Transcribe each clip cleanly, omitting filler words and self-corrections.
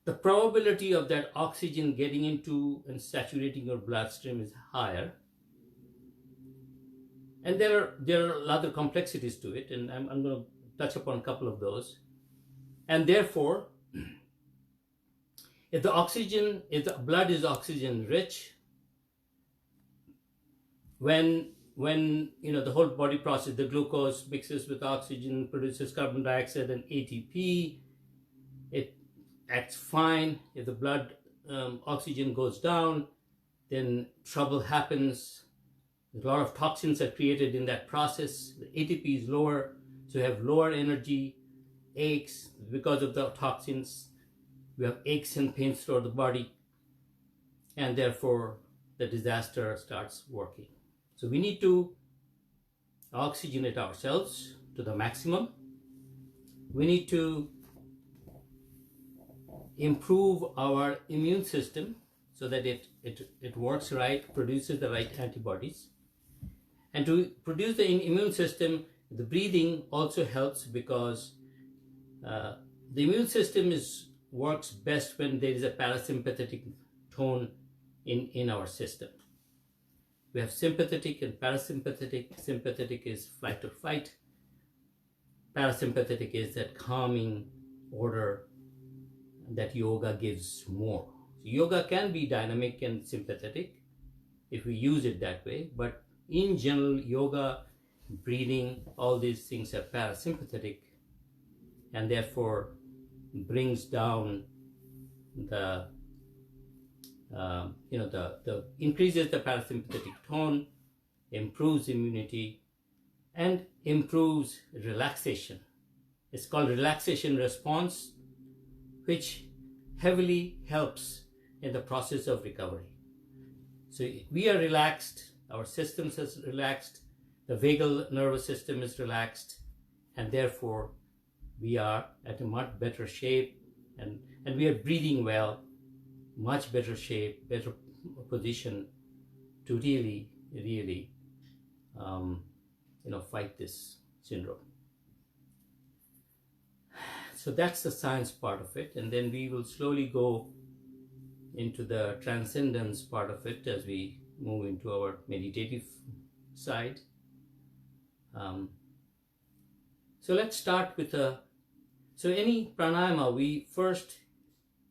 the probability of that oxygen getting into and saturating your bloodstream is higher. And there are other complexities to it, and I'm going to touch upon a couple of those. And therefore, if the blood is oxygen rich, when the whole body process, the glucose mixes with oxygen, produces carbon dioxide and ATP, it acts fine. If the blood oxygen goes down, then trouble happens. A lot of toxins are created in that process. The ATP is lower, so you have lower energy, aches because of the toxins. We have aches and pains throughout the body, and therefore the disaster starts working. So we need to oxygenate ourselves to the maximum. We need to improve our immune system so that it works right, produces the right antibodies. And to produce the immune system, the breathing also helps, because the immune system works best when there is a parasympathetic tone in our system. We have sympathetic and parasympathetic. Sympathetic is flight or fight. Parasympathetic is that calming order that yoga gives more. So yoga can be dynamic and sympathetic if we use it that way, but in general, yoga, breathing, all these things are parasympathetic, and therefore brings down the increases the parasympathetic tone, improves immunity, and improves relaxation. It's called relaxation response, which heavily helps in the process of recovery. So we are relaxed, our systems is relaxed, the vagal nervous system is relaxed, and therefore we are at a much better shape, and we are breathing well, much better shape, better position to really fight this syndrome. So that's the science part of it, and then we will slowly go into the transcendence part of it as we move into our meditative side. So let's start with any pranayama, we first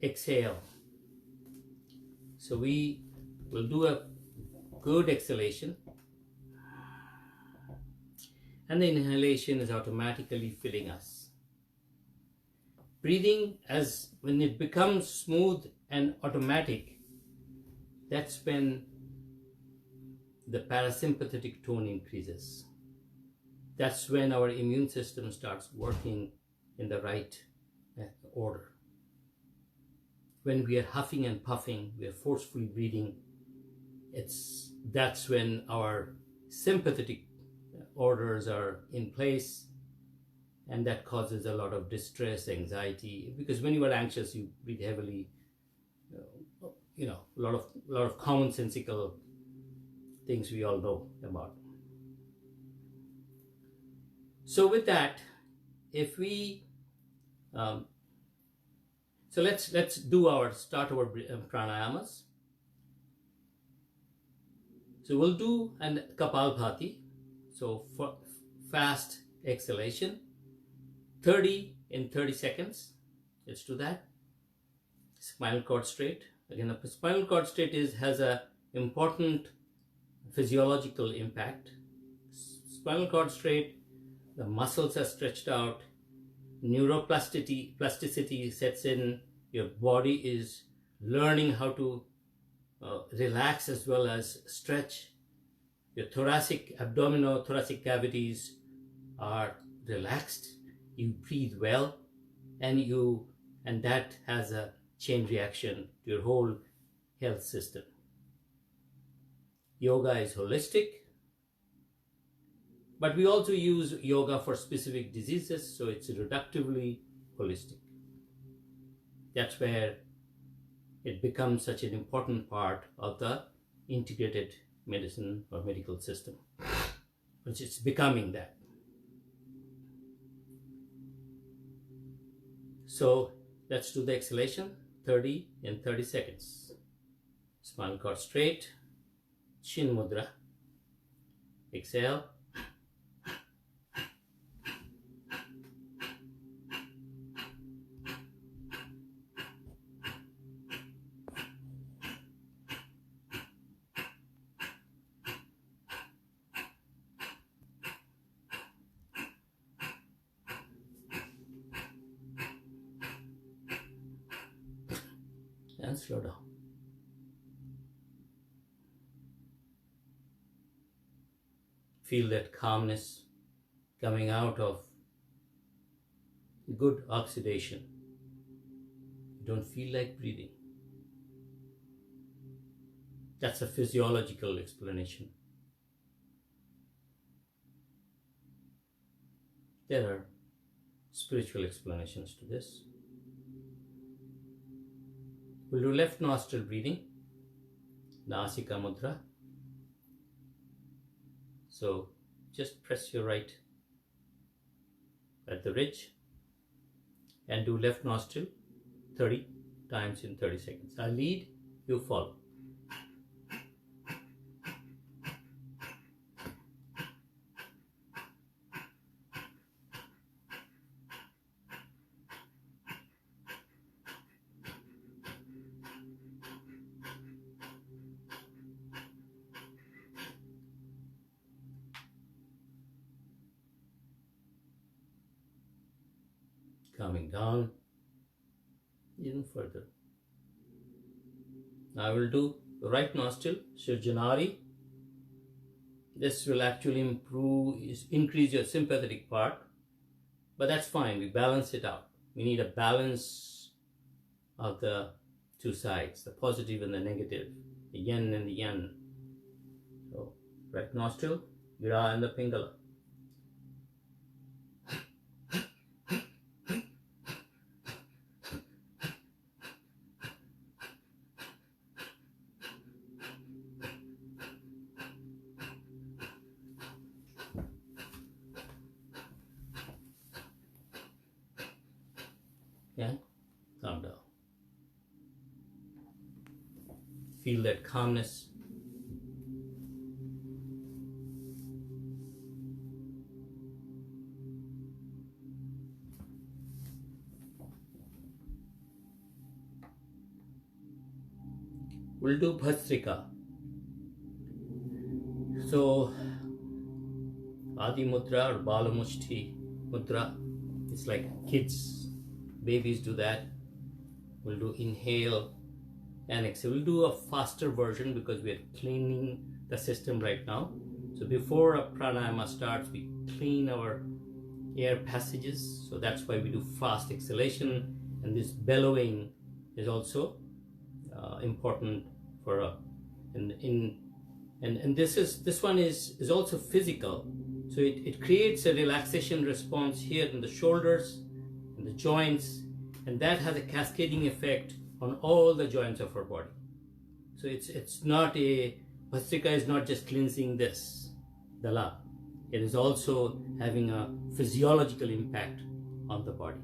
exhale. So we will do a good exhalation, and the inhalation is automatically filling us. Breathing, when it becomes smooth and automatic, that's when the parasympathetic tone increases. That's when our immune system starts working in the right order. When we are huffing and puffing, we are forcefully breathing, that's when our sympathetic orders are in place, and that causes a lot of distress, anxiety, because when you are anxious, you breathe heavily, a lot of commonsensical things we all know about. So with that, if we so let's start our pranayamas. So we'll do a Kapalbhati, so for fast exhalation, 30 in 30 seconds. Let's do that. Spinal cord straight. Again, the spinal cord straight has a important physiological impact. Spinal cord straight, the muscles are stretched out, neuroplasticity sets in, your body is learning how to relax as well as stretch. Your abdominothoracic cavities are relaxed, you breathe well, and that has a chain reaction to your whole health system. Yoga is holistic, but we also use yoga for specific diseases, so it's reductively holistic. That's where it becomes such an important part of the integrated medicine or medical system, which is becoming that. So let's do the exhalation, 30 in 30 seconds. Spinal cord straight, chin mudra. Exhale. And slow down. Feel that calmness coming out of good oxidation. You don't feel like breathing. That's a physiological explanation. There are spiritual explanations to this. We'll do left nostril breathing, Nasika Mudra. So just press your right at the ridge and do left nostril 30 times in 30 seconds. I'll lead, you follow. Coming down even further. Now I will do the right nostril, Shirjanari. This will actually increase your sympathetic part, but that's fine. We balance it out. We need a balance of the two sides, the positive and the negative, the yin and the yang. So right nostril, Gira and the Pingala. Yeah, calm down. Feel that calmness. We'll do Bhastrika. So, Adi Mudra or Balamushti Mudra, it's like kids, babies do that. We'll do inhale and exhale. We'll do a faster version because we're cleaning the system right now. So before a pranayama starts, we clean our air passages. So that's why we do fast exhalation, and this bellowing is also important for and this one is also physical. So it creates a relaxation response here in the shoulders and the joints, and that has a cascading effect on all the joints of our body. So it's not a Bhastrika is not just cleansing this, the lung. It is also having a physiological impact on the body,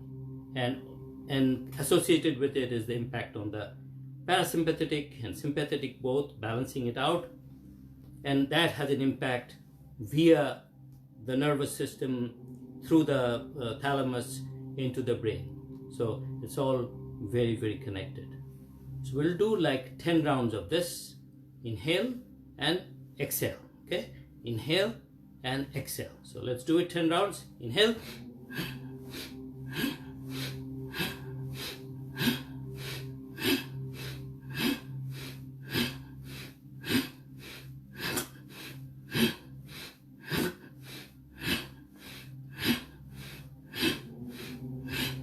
and associated with it is the impact on the parasympathetic and sympathetic, both balancing it out, and that has an impact via the nervous system through the thalamus into the brain. So it's all very, very connected. So we'll do like 10 rounds of this. Inhale and exhale. Okay, inhale and exhale. So let's do it 10 rounds. Inhale.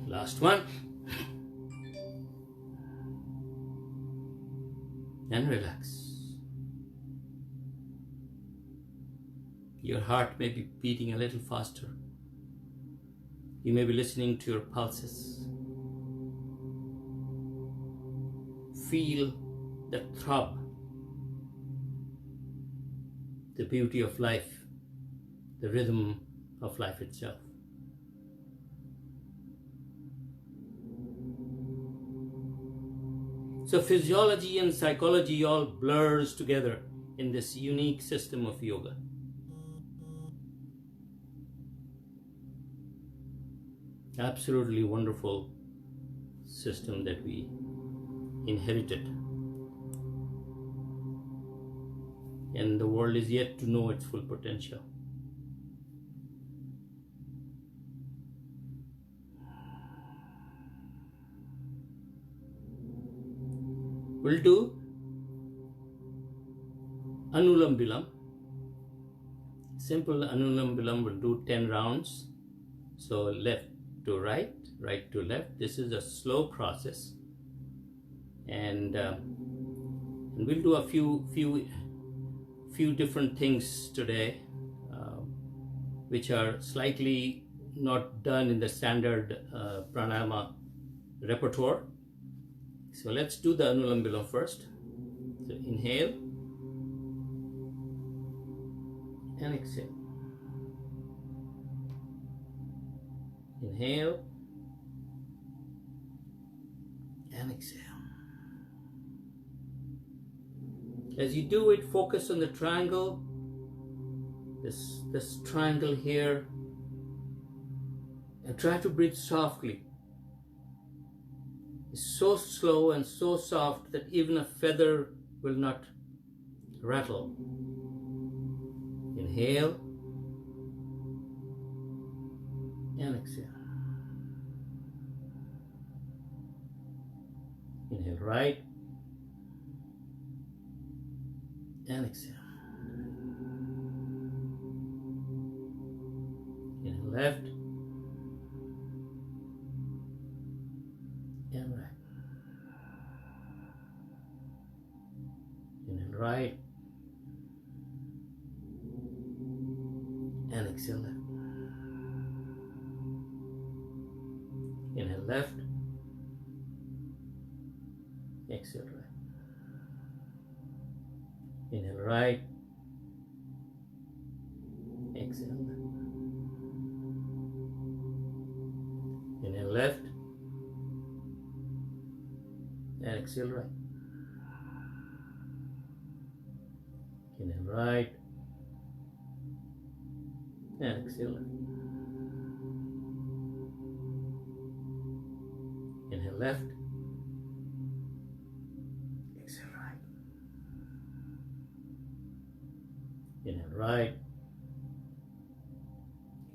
Last one. And relax. Your heart may be beating a little faster. You may be listening to your pulses. Feel the throb, the beauty of life, the rhythm of life itself. So physiology and psychology all blurs together in this unique system of yoga. Absolutely wonderful system that we inherited. And the world is yet to know its full potential. We'll do Anulam Vilam. Simple Anulam Vilam will do 10 rounds. So left to right, right to left. This is a slow process. And we'll do a few different things today, which are slightly not done in the standard pranayama repertoire. So let's do the Anulam Vilam first. So inhale and exhale. Inhale and exhale. As you do it, focus on the triangle, this triangle here, and try to breathe softly. It's so slow and so soft that even a feather will not rattle. Inhale and exhale. Inhale right and exhale. Inhale left and right. Inhale right and exhale left. Inhale left, exhale right. Inhale right, exhale left. Inhale left and exhale right. Inhale right and exhale left. Inhale left, exhale right. Inhale right,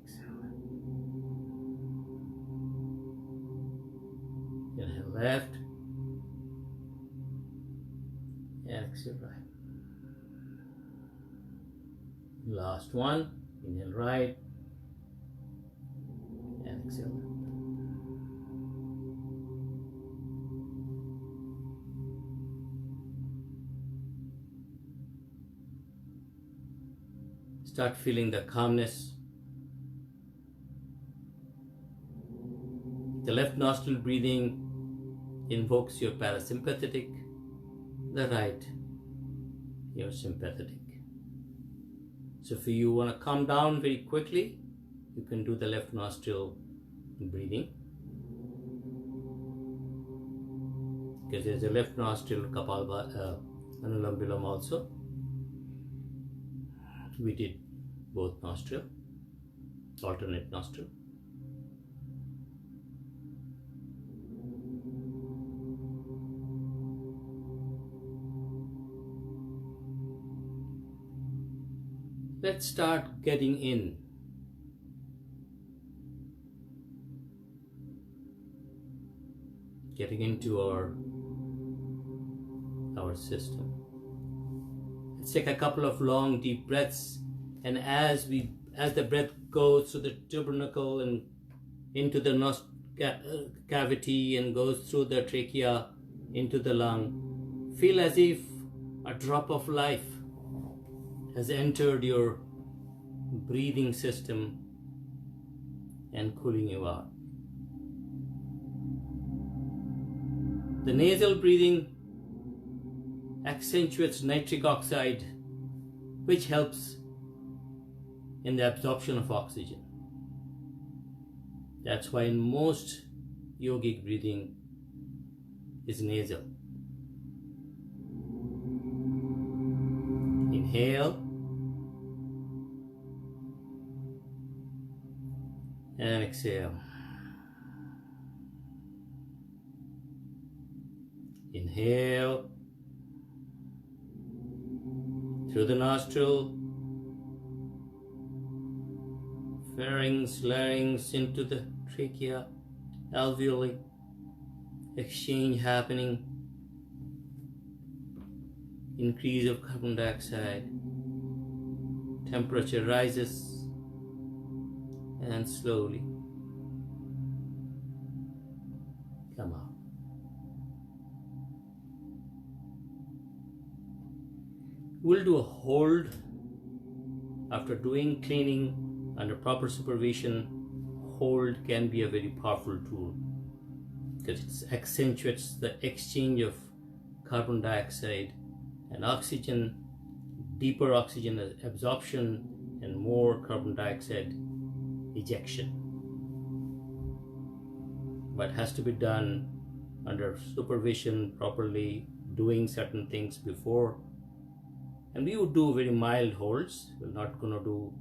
exhale left. Inhale left and exhale right. Last one, inhale right and exhale left. Start feeling the calmness. The left nostril breathing invokes your parasympathetic, the right, your sympathetic. So if you want to calm down very quickly, you can do the left nostril breathing. Because there's a left nostril Anulam Vilam also. We did both nostril, alternate nostril. Let's start getting in. Getting into our system. Let's take a couple of long deep breaths, and as the breath goes through the tubercle and into the cavity and goes through the trachea into the lung, feel as if a drop of life has entered your breathing system and cooling you out. The nasal breathing accentuates nitric oxide, which helps in the absorption of oxygen. That's why in most yogic breathing is nasal. Inhale and exhale. Inhale through the nostril, pharynx, larynx into the trachea, alveoli, exchange happening, increase of carbon dioxide, temperature rises, and slowly come out. We'll do a hold. After doing cleaning under proper supervision, hold can be a very powerful tool because it accentuates the exchange of carbon dioxide and oxygen, deeper oxygen absorption, and more carbon dioxide ejection. But has to be done under supervision, properly doing certain things before. And we would do very mild holds. We're not going to do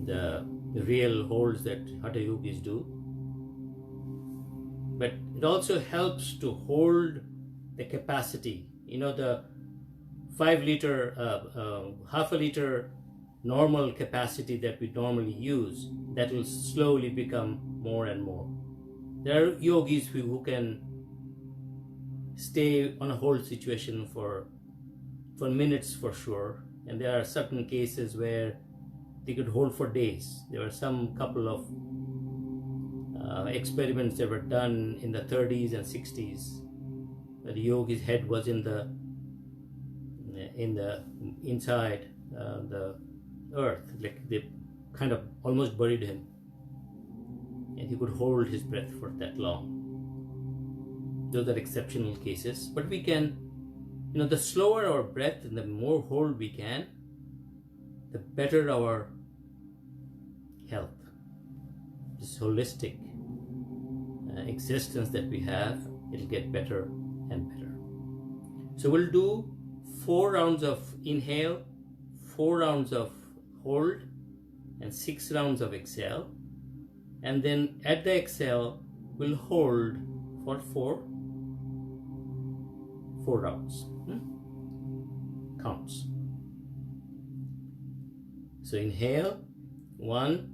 the real holds that Hatha Yogis do. But it also helps to hold the capacity. You know, the 5 liter, half a liter normal capacity that we normally use, that will slowly become more and more. There are yogis who can stay on a hold situation for minutes for sure, and there are certain cases where they could hold for days. There were some couple of experiments that were done in the 30s and 60s where the yogi's head was in the inside the earth, like they kind of almost buried him, and he could hold his breath for that long. Those are exceptional cases, but we can, the slower our breath and the more hold we can, the better our health, this holistic existence that we have, it'll get better and better. So we'll do 4 rounds of inhale, 4 rounds of hold, and 6 rounds of exhale. And then at the exhale, we'll hold for 4 rounds. Counts. So inhale, 1,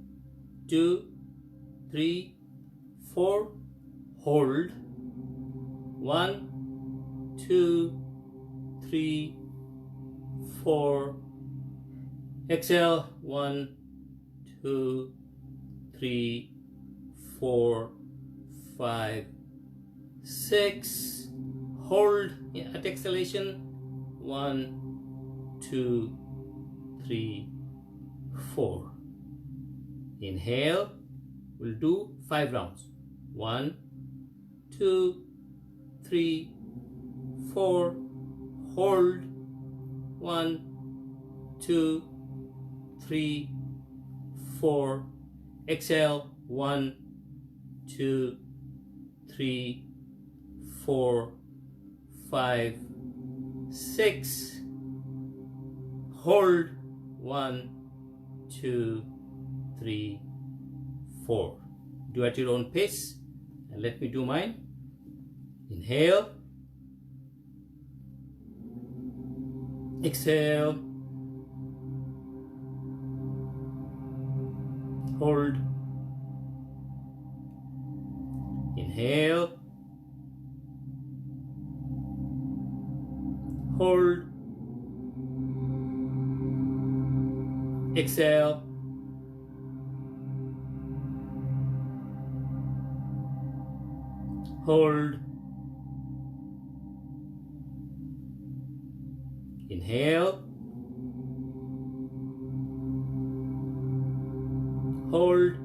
2, 3, 4. Hold, 1, 2, 3, 4. Exhale, 1, 2, 3, 4, 5, 6. Hold at exhalation, 1, 2, 3, 4. Inhale, we'll do 5 rounds. 1, 2, 3, 4. Hold, 1, 2, 3, 4. Exhale, 1, 2, 3, 4, 5, 6. Hold, 1, 2, 3, 4. Do at your own pace, and let me do mine. Inhale, exhale, hold, inhale, hold, exhale, hold, inhale, hold,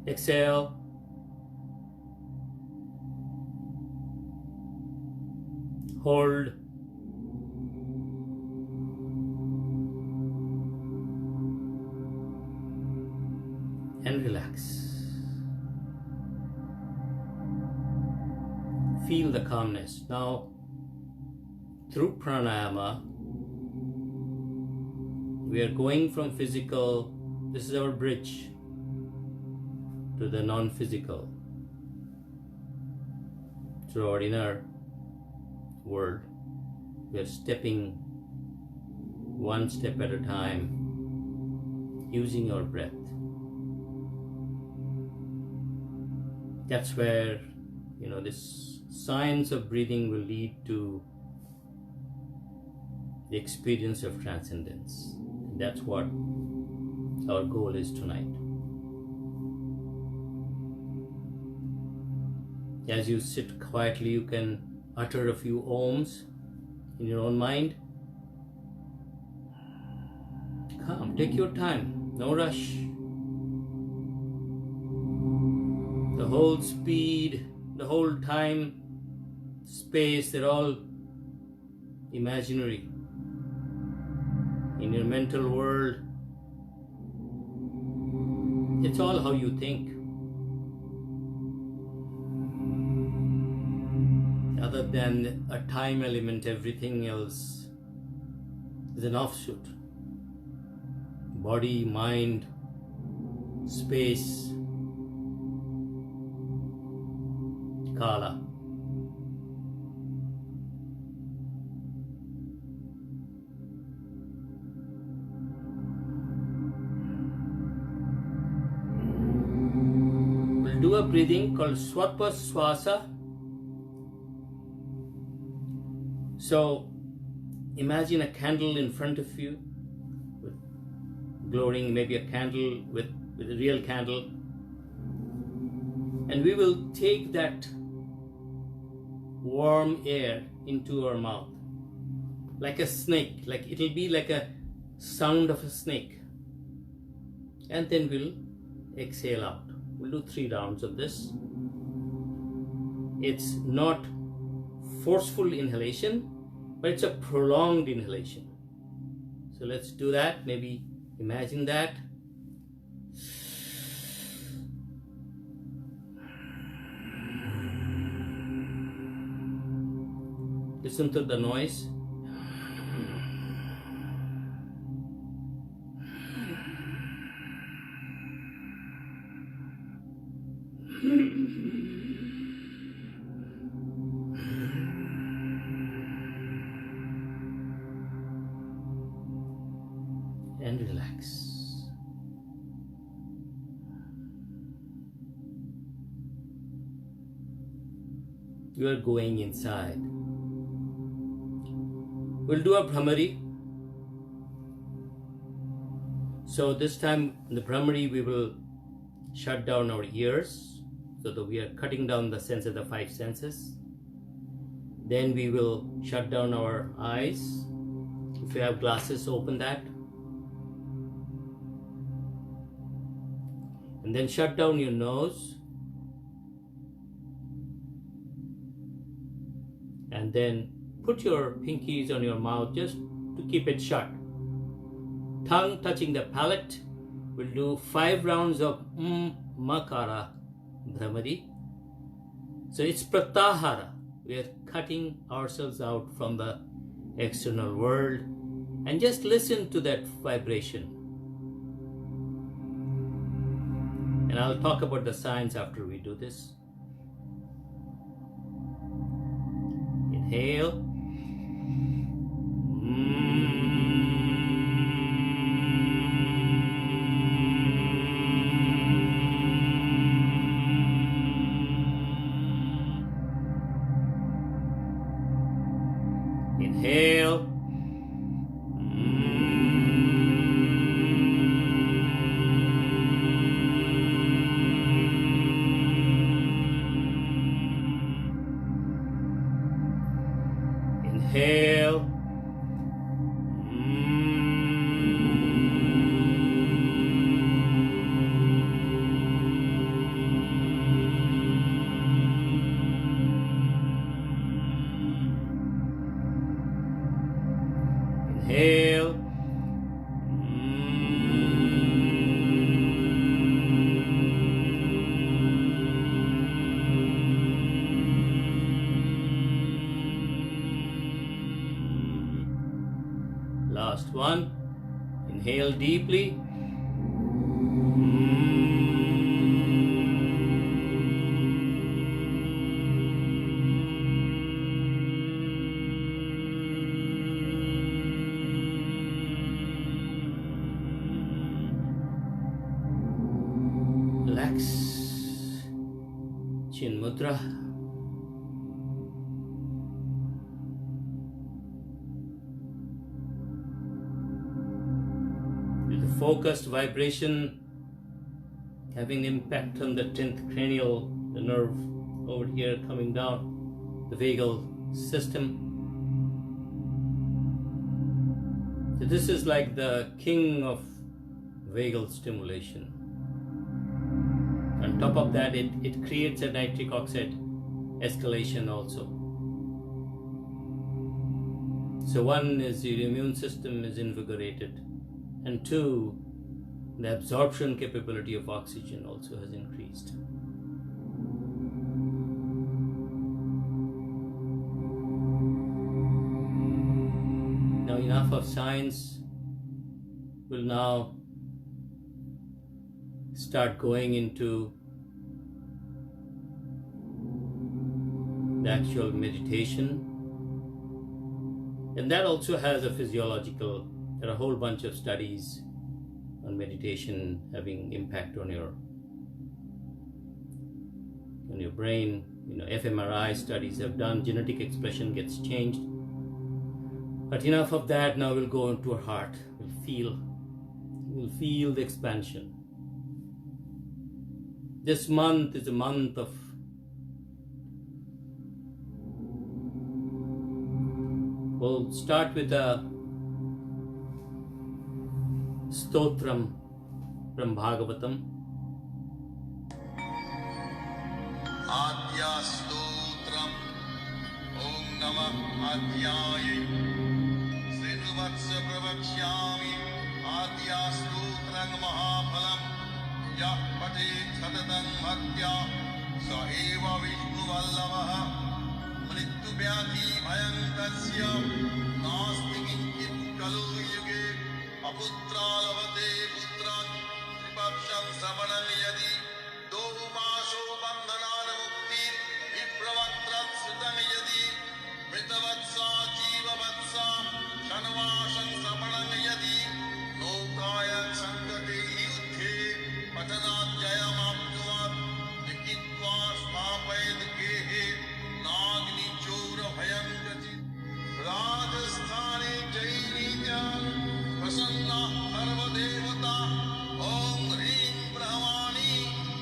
exhale, hold, and relax. Feel the calmness. Now, through pranayama, we are going from physical, this is our bridge, to the non-physical, through our inner world. We are stepping one step at a time, using our breath. That's where, this science of breathing will lead to the experience of transcendence. And that's what our goal is tonight. As you sit quietly, you can utter a few ohms in your own mind. Come, take your time, no rush. The whole speed, the whole time, space, they're all imaginary. In your mental world, it's all how you think. Other than a time element, everything else is an offshoot. Body, mind, space, kala. We'll do a breathing called Swapaswasa. So imagine a candle in front of you, glowing, maybe a candle with a real candle. And we will take that warm air into our mouth, like a snake, like it'll be like a sound of a snake. And then we'll exhale out. We'll do 3 rounds of this. It's not forceful inhalation, but it's a prolonged inhalation. So let's do that. Maybe imagine that. Listen to the noise. And relax. You are going inside. We'll do a Brahmari. So this time in the Brahmari we will shut down our ears so that we are cutting down the sense of the 5 senses. Then we will shut down our eyes. If you have glasses, open that. And then shut down your nose. And then put your pinkies on your mouth just to keep it shut. Tongue touching the palate. We'll do 5 rounds of Makara Brahmari. So it's Pratyahara. We are cutting ourselves out from the external world and just listen to that vibration. And I'll talk about the science after we do this. Inhale. Inhale. Inhale. Inhale. Last one. Inhale deeply. Relax. Chin Mudra. With the focused vibration having impact on the 10th cranial, the nerve over here coming down, the vagal system. So this is like the king of vagal stimulation. On top of that, it creates a nitric oxide escalation also. So one is your immune system is invigorated, and two, the absorption capability of oxygen also has increased. Now enough of science. We'll now start going into the actual meditation, and that also has a physiological, there are a whole bunch of studies on meditation having impact on your brain. fMRI studies have done, genetic expression gets changed. But enough of that. Now we'll go into our heart. We'll feel the expansion. This month is a month of we'll start with a stotram from Bhagavatam. Adya stotram Om Namah Adhyaya Srinuvatsa Pravakshyami Adya stotram Mahaphalam Yah Pate Sadatam Bhaktya Saeva Vishnu Vallavaha Mrittu Vyadhi Bhayantasya Nasti Kinchit Kalu Yuge Aputra Lavate Putran Tripapsham Samanam Yadi Dohu Maso Bandhanan Mukti Vipravantrat Sudam Yadi Mritavatsa Jiva Vatsa Shanvasam Samanam Yadi Nokayan Sankate Yudhe Patanadjayam Abduvat Nikitva Spapayad Gehe Nagni Chora Bhayankati Rajasthani Jainija Prasanna Sarva Devata Om Hrim Brahmani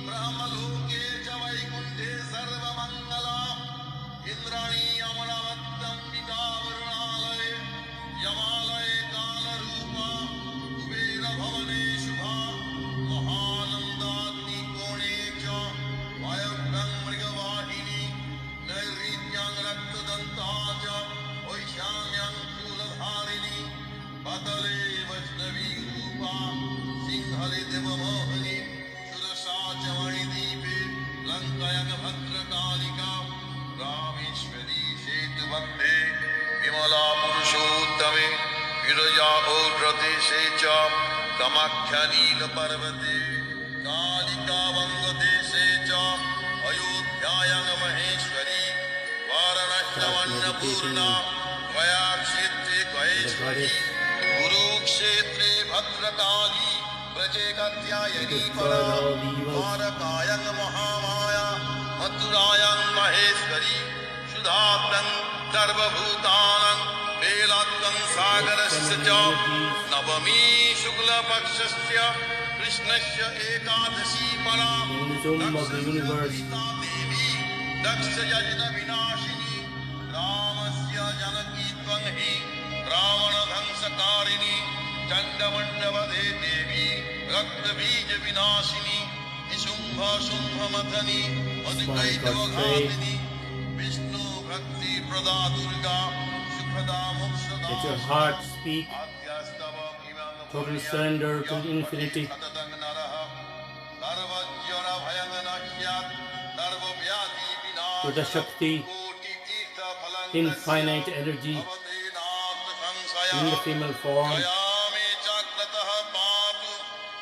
Brahmaloke Javaikunde Sarva Mangala Indrani Amaravattam Pika Varunalaya Yamalaya Kala Rupa Kubera Bhavane Shubha Mahanandadni Kone Cha Vayabham Mrigavahini Nairityang Raktadantaja Vaishamyang Kuladharini Patale Vajnavi Rupa Singhale Devamohani Surasa Chavani Deepe Lankayang Bhadrakalika Rameshwari Setu Vande Vimala Purushottame Viraja Odrate Secha Kamakhya Nila Parvate Kalika Vangate Secha Ayodhyayang Maheshwari Varanashtavanna Purna Vayakshetre Kvayeshwari Kurukshetre Bhadrakali Braje Katyayani Para Varakayang Mahamaya Mathurayang Maheshwari Sudhatang Sarvabhutanang Velatang Sagarasya Navami Shukla Pakshasya Krishnasya Ekadashi Para Wisdom of the universe. Devi Daksha Yajna Vinashini Ramasya Janaki Tvanghi Ravana Dhansakarini Chandamandavade Devi Rakta Bija Vinashini Nishubha Shubha Madhani Adhikaitava Ghadini Vishnu Bhakti Prada Durga Sukhada Mokshada Let your heart speak. Total surrender to infinity. To the Shakti, infinite energy in the female form, Jayame Jagratah Patu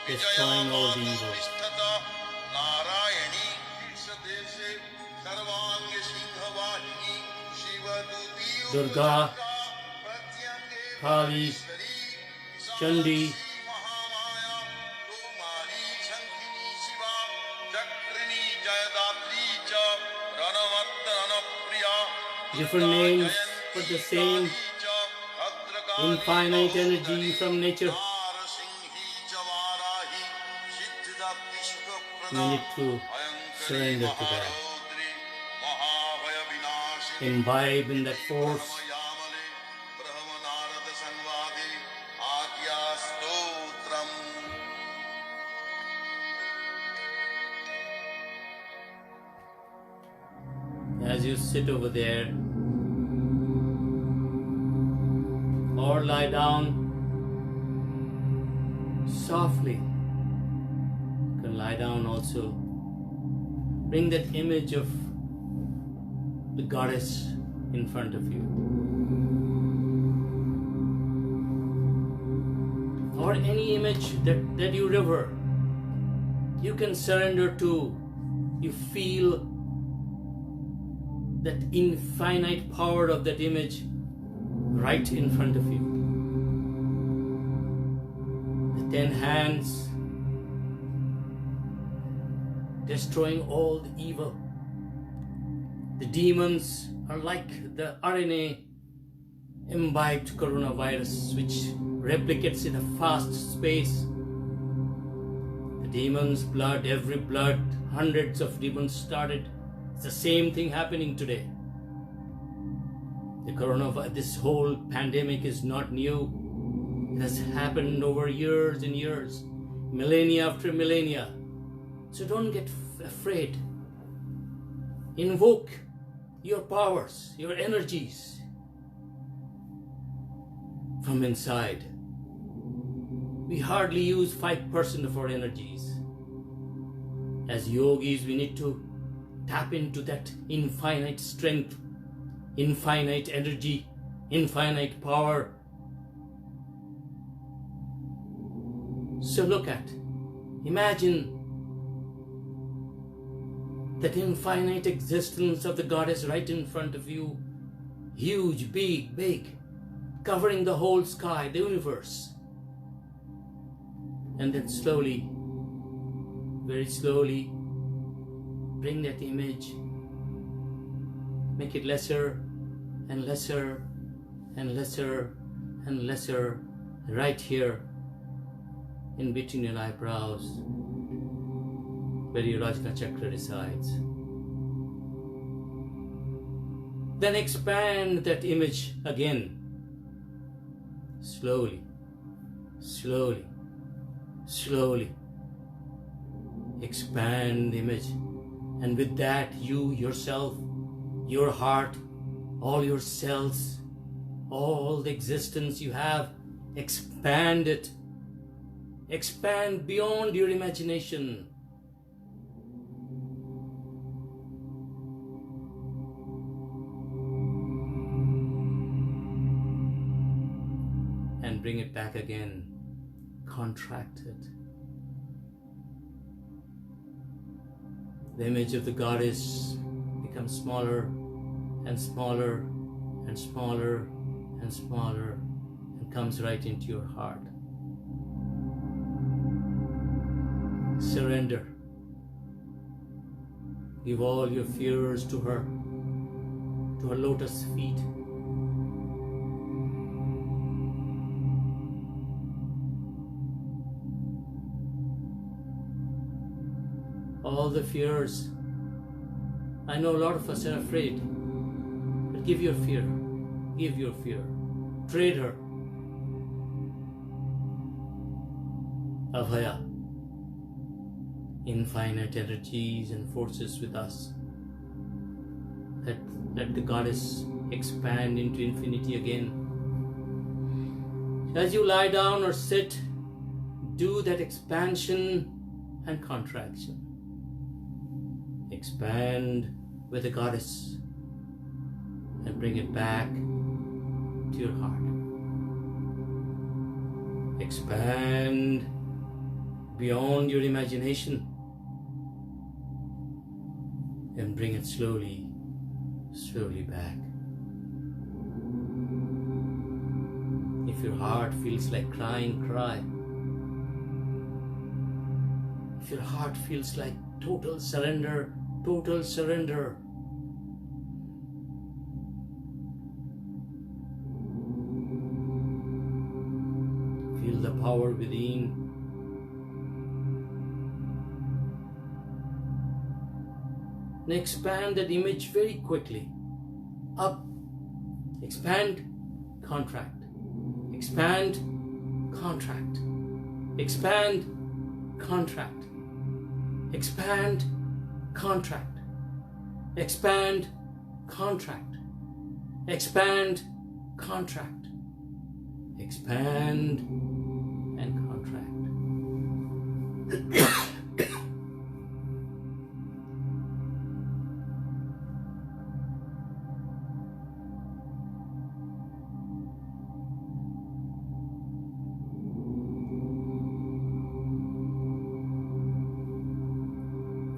destroying all the Vijayamatu evil. Tishtata Narayani Shirsadeshe Sarvangi Sinhavahini Shivaduti Durga, Upachakra Pratyange Kali, Parmeshwari Chandi, Visasi Mahamaya Kumari Shankini Shiva Chakrini Jayadatri Cha Ranavatta Ranapriya different Durga names for Jayanti the same Kali Cha Bhadrakali infinite energy Mahodari from nature. Narasinghi Cha Varahi Siddhidapti We Sukaprada need to Bhayankari surrender to that. Maharodri Mahavaya Vinashini Imbibe in that Iti force. Brahmayamale Brahma Narada Sanvadi Adya Stotram. As you sit over there or lie down softly, you can lie down also. Bring that image of the goddess in front of you, or any image that you revere. You can surrender to. You feel that infinite power of that image right in front of you. The 10 hands destroying all the evil. The demons are like the RNA imbibed coronavirus which replicates in a fast space. The demons' blood, every blood, hundreds of demons started. It's the same thing happening today. The coronavirus, this whole pandemic is not new. It has happened over years and years, millennia after millennia. So don't get afraid. Invoke your powers, your energies from inside. We hardly use 5% of our energies. As yogis, we need to tap into that infinite strength, infinite energy, infinite power. So look at, imagine that infinite existence of the goddess right in front of you, huge, big, covering the whole sky, the universe. And then slowly, very slowly, bring that image, make it lesser and lesser and lesser and lesser, right here in between your eyebrows, where your Rajna chakra resides. Then expand that image again, slowly, slowly, slowly. Expand the image, and with that, you yourself, your heart, all your cells, all the existence you have, expand it. Expand beyond your imagination. And bring it back again. Contract it. The image of the goddess becomes smaller and smaller and smaller and smaller and comes right into your heart. Surrender. Give all your fears to her lotus feet. All the fears. I know a lot of us are afraid, but give your fear. Give your fear. Trade her. Abhaya. Infinite energies and forces with us. Let the goddess expand into infinity again. As you lie down or sit, do that expansion and contraction. Expand with the goddess and bring it back to your heart. Expand beyond your imagination and bring it slowly, slowly back. If your heart feels like crying, cry. If your heart feels like total surrender, total surrender. Feel the power within. And expand that image very quickly. Up. Expand, contract. Expand, contract. Expand, contract. Expand, contract. Expand, contract. Expand, contract. Expand and contract.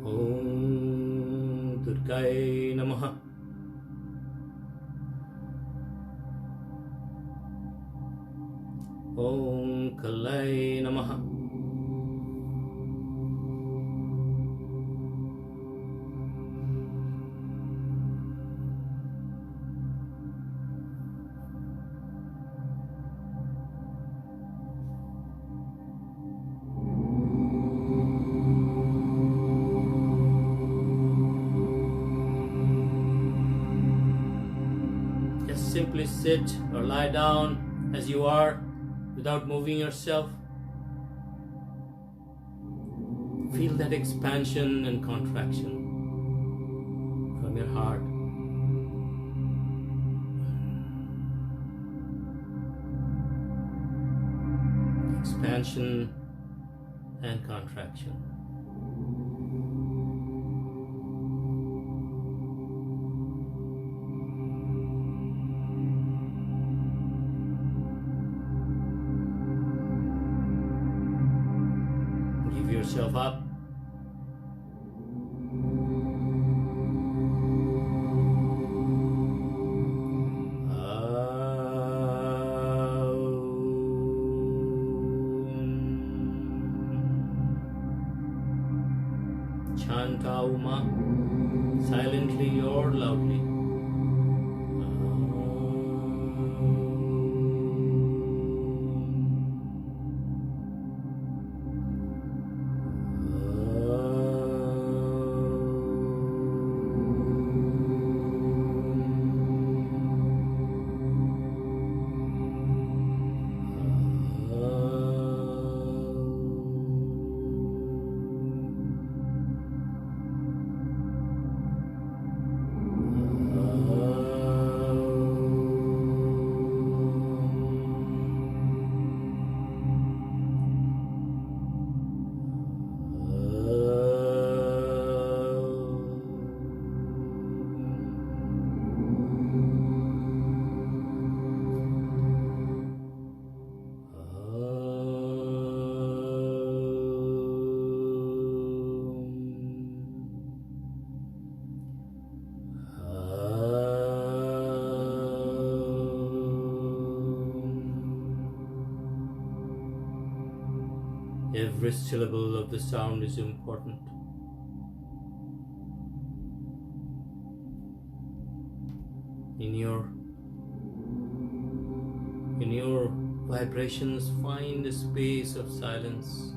Om Durgai Namaha. Om Kalai Namaha. Just simply sit or lie down as you are without moving yourself. Feel that expansion and contraction from your heart. Expansion and contraction. Give yourself up. Chant Auma silently or loudly. Every syllable of the sound is important. In your vibrations, find a space of silence.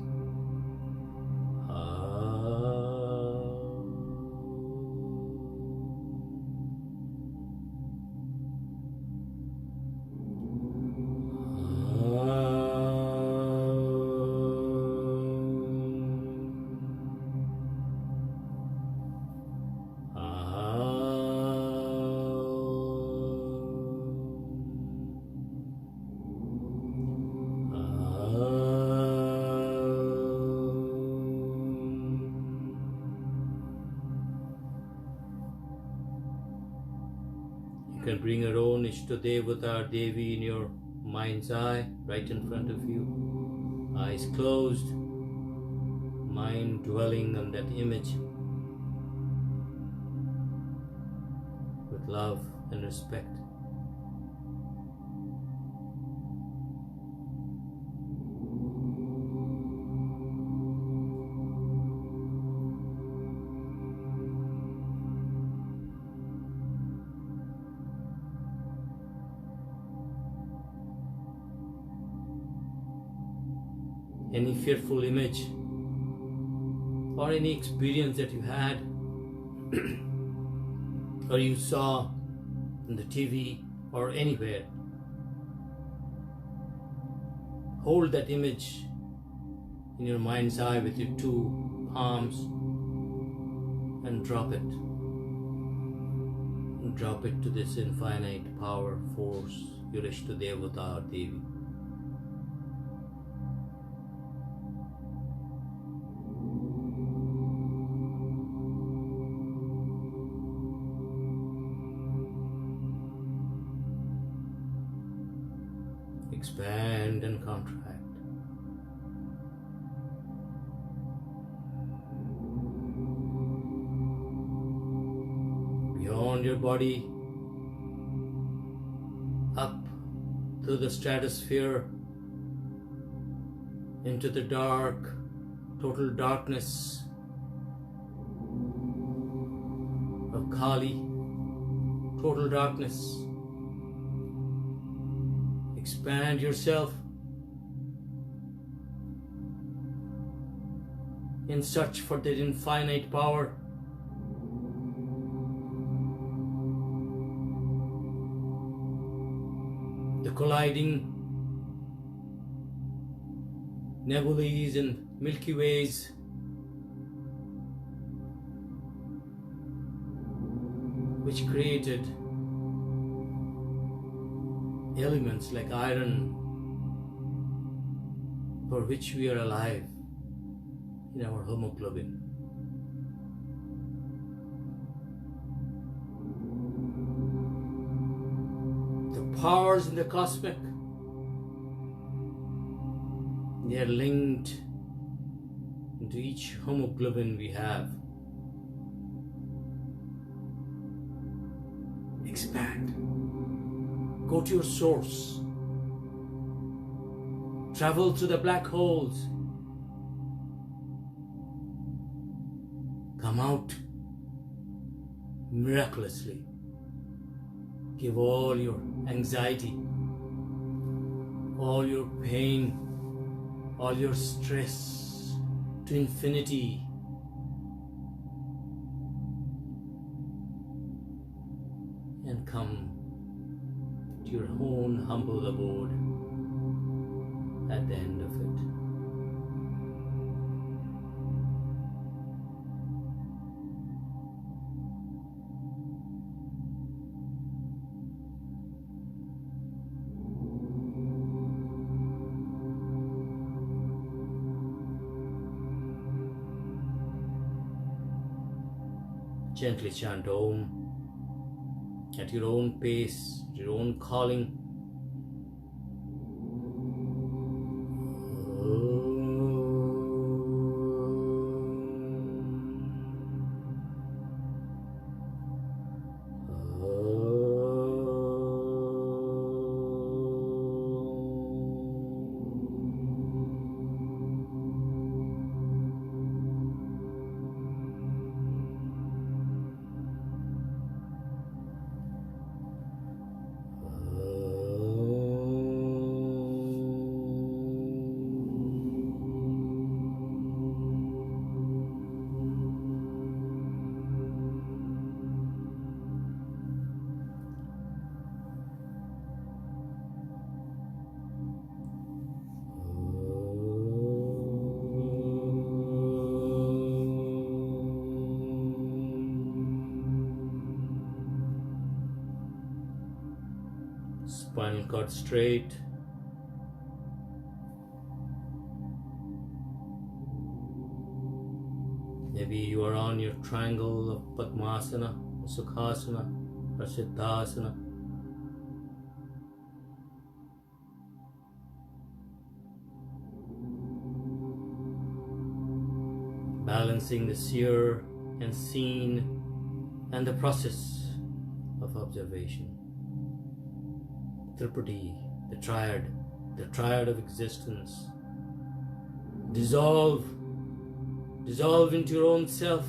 You can bring your own Ishtadevata Devi in your mind's eye, right in front of you. eyes closed, mind dwelling on that image with love and respect. Any fearful image or any experience that you had or you saw on the TV or anywhere, hold that image in your mind's eye with your two palms and drop it. And drop it to this infinite power, force, your Ishta Devata or Devi. Expand and contract. Beyond your body, up through the stratosphere, into the dark, total darkness of Kali, total darkness. Expand yourself in search for that infinite power. The colliding nebulae and Milky Ways, which created elements like iron, for which we are alive in our hemoglobin. The powers in the cosmic, they are linked into each hemoglobin we have. Expand. Go to your source. Travel to the black holes. Come out miraculously. Give all your anxiety, all your pain, all your stress to infinity. And come to your own humble abode at the end of it. Gently chant Om at your own pace, your own calling. Spinal cord straight. Maybe you are on your triangle of Padmasana, Sukhasana, or Siddhasana. balancing the seer and seen and the process of observation. Tripati, the triad of existence. Dissolve into your own self.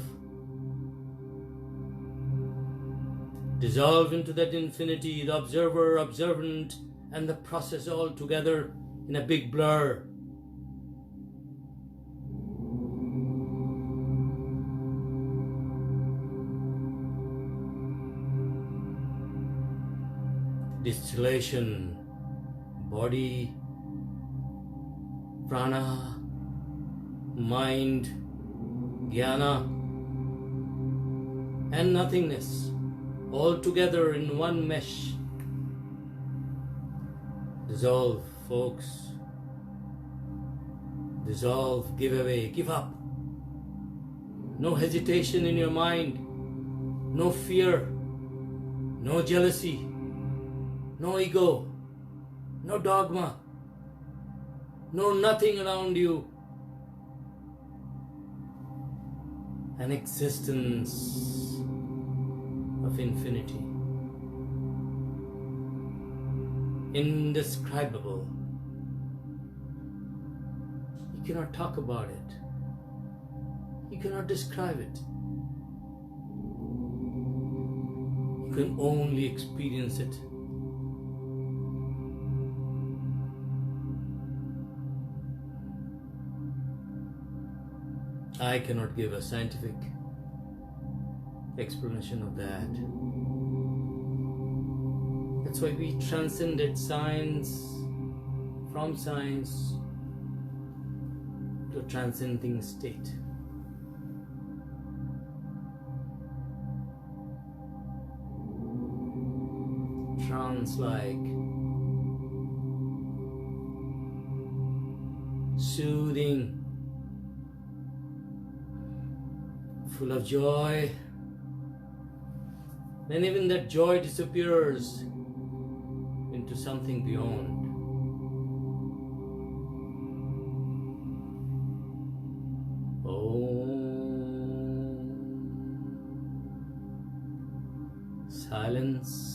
Dissolve into that infinity, the observer, observant, and the process all together in a big blur. Distillation, body, prana, mind, jnana, and nothingness, all together in one mesh. Dissolve, folks. Dissolve, give away, give up. No hesitation in your mind, no fear, no jealousy, no ego, no dogma, no nothing around you. An existence of infinity, indescribable. You cannot talk about it. You cannot describe it. You can only experience it. I cannot give a scientific explanation of that. That's why we transcended science, from science to a transcending state. Trance-like, soothing, full of joy. Then even that joy disappears into something beyond. Silence.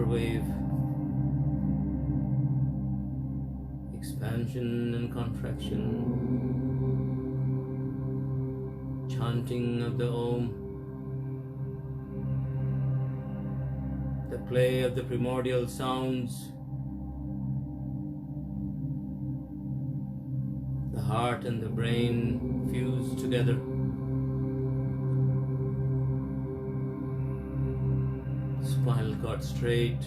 Wave, expansion and contraction, chanting of the Om, the play of the primordial sounds, the heart and the brain fused together. Spinal cord straight,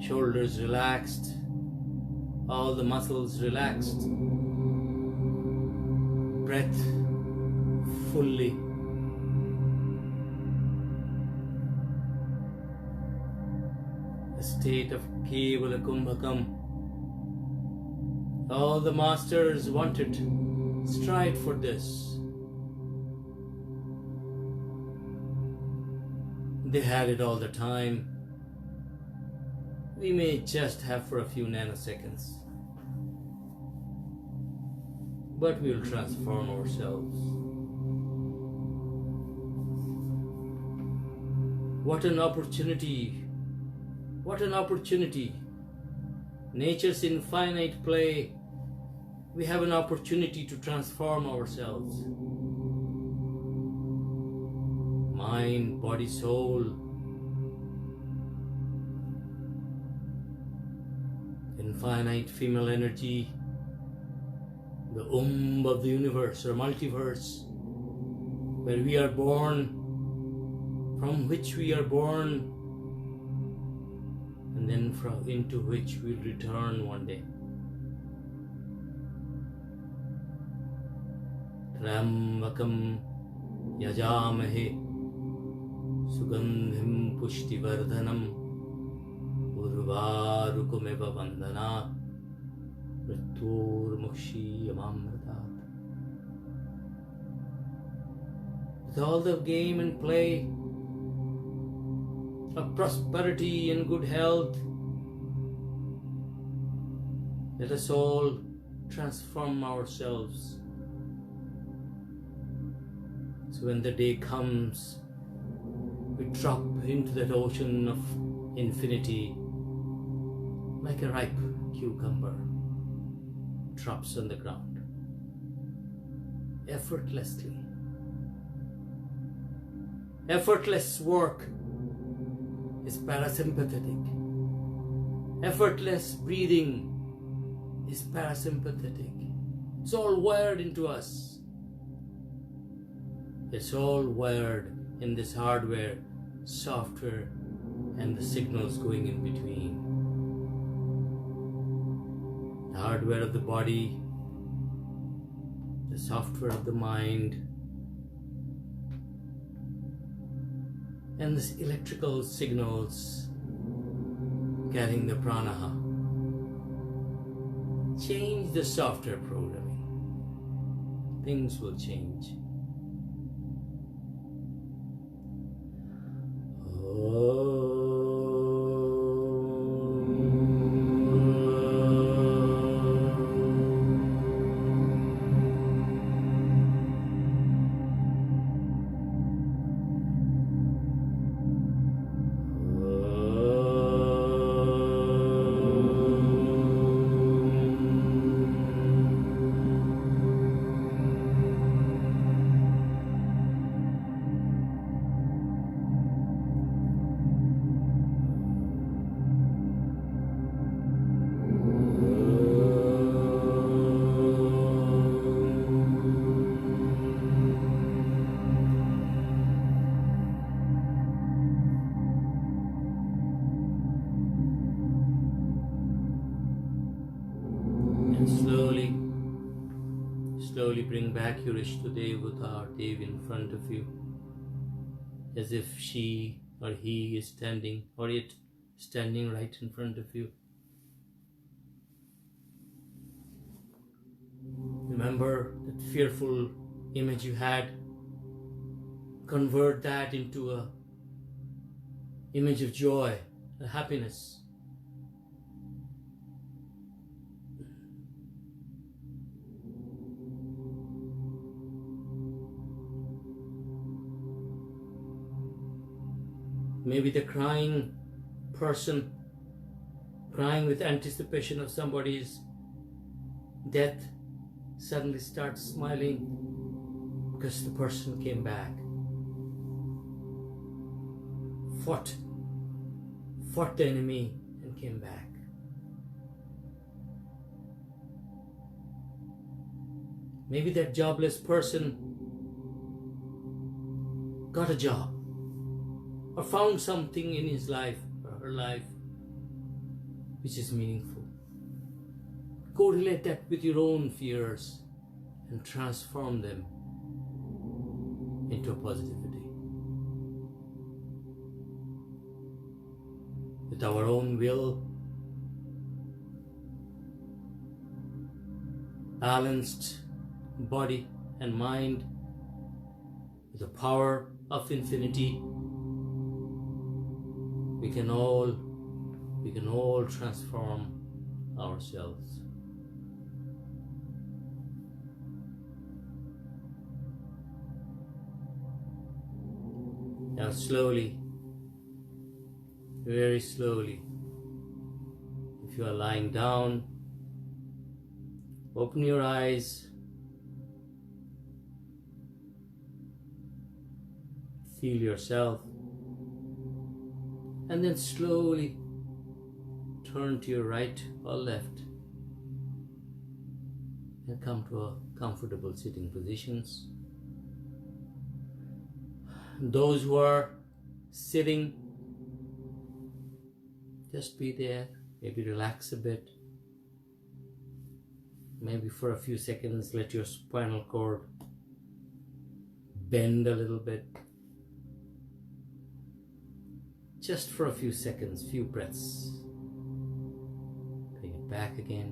shoulders relaxed, all the muscles relaxed, breath fully. A state of Kevala Kumbhakam, All the masters wanted, strive for this. They had it all the time. We may just have for a few nanoseconds. But we will transform ourselves. What an opportunity! What an opportunity! Nature's infinite play. We have an opportunity to transform ourselves. Mind, body, soul. Infinite female energy. The of the universe or multiverse. Where we are born. From which we are born. And then into which we'll return one day. Trambakam yajamahe sugandhim pushtivardhanam urvarukmeva vandana mrityormukshiyamamritat. With all the game and play of prosperity and good health, let us all transform ourselves. So when the day comes, we drop into that ocean of infinity like a ripe cucumber drops on the ground, effortlessly. Effortless work is parasympathetic. Effortless breathing is parasympathetic. It's all wired into us. It's all wired in this hardware, software, and the signals going in between. The hardware of the body, the software of the mind, and the electrical signals carrying the prana. Change the software programming. Things will change. Slowly bring back your Ishtadevata Dev in front of you, as if she or he is standing, or it standing right in front of you. Remember that fearful image you had. Convert that into a image of joy, a happiness. Maybe the crying person, crying with anticipation of somebody's death, suddenly starts smiling because the person came back. Fought the enemy and came back. Maybe that jobless person got a job, or found something in his life or her life which is meaningful. Correlate that with your own fears and transform them into a positivity. With our own will, balanced body and mind with the power of infinity, we can all transform ourselves. Now slowly, very slowly, if you are lying down, open your eyes, feel yourself, and then slowly turn to your right or left and come to a comfortable sitting positions. Those who are sitting, just be there, maybe relax a bit. Maybe for a few seconds let your spinal cord bend a little bit. Just for a few seconds, few breaths. Bring it back again.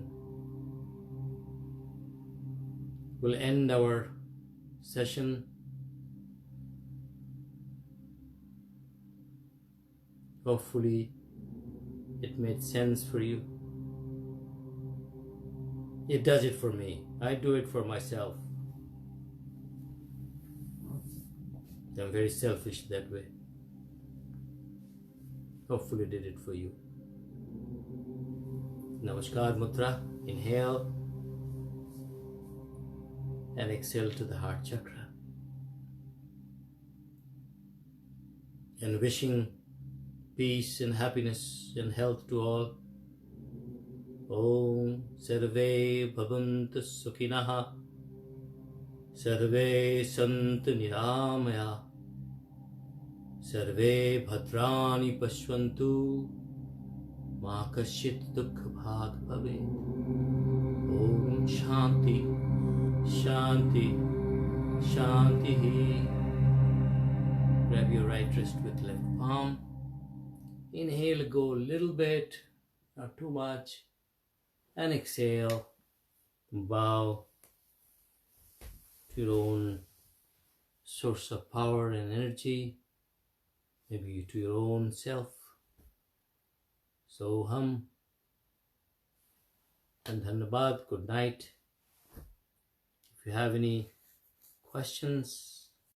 We'll end our session. Hopefully it made sense for you. It does it for me. I do it for myself. I'm very selfish that way. Hopefully did it for you. Namaskar Mudra. Inhale and exhale to the heart chakra. And wishing peace and happiness and health to all. Om Sarve Bhavantu Sukhinaha Sarve Santu Niramaya Sarve Bhadrani Pashvantu Ma Kashit Dukha Bhag Bhave. Om Shanti Shanti Shanti. Grab your right wrist with left palm. Inhale, go a little bit, not too much. And exhale, bow to your own source of power and energy, maybe to your own self. Soham and Dhanabad. Good night. If you have any questions,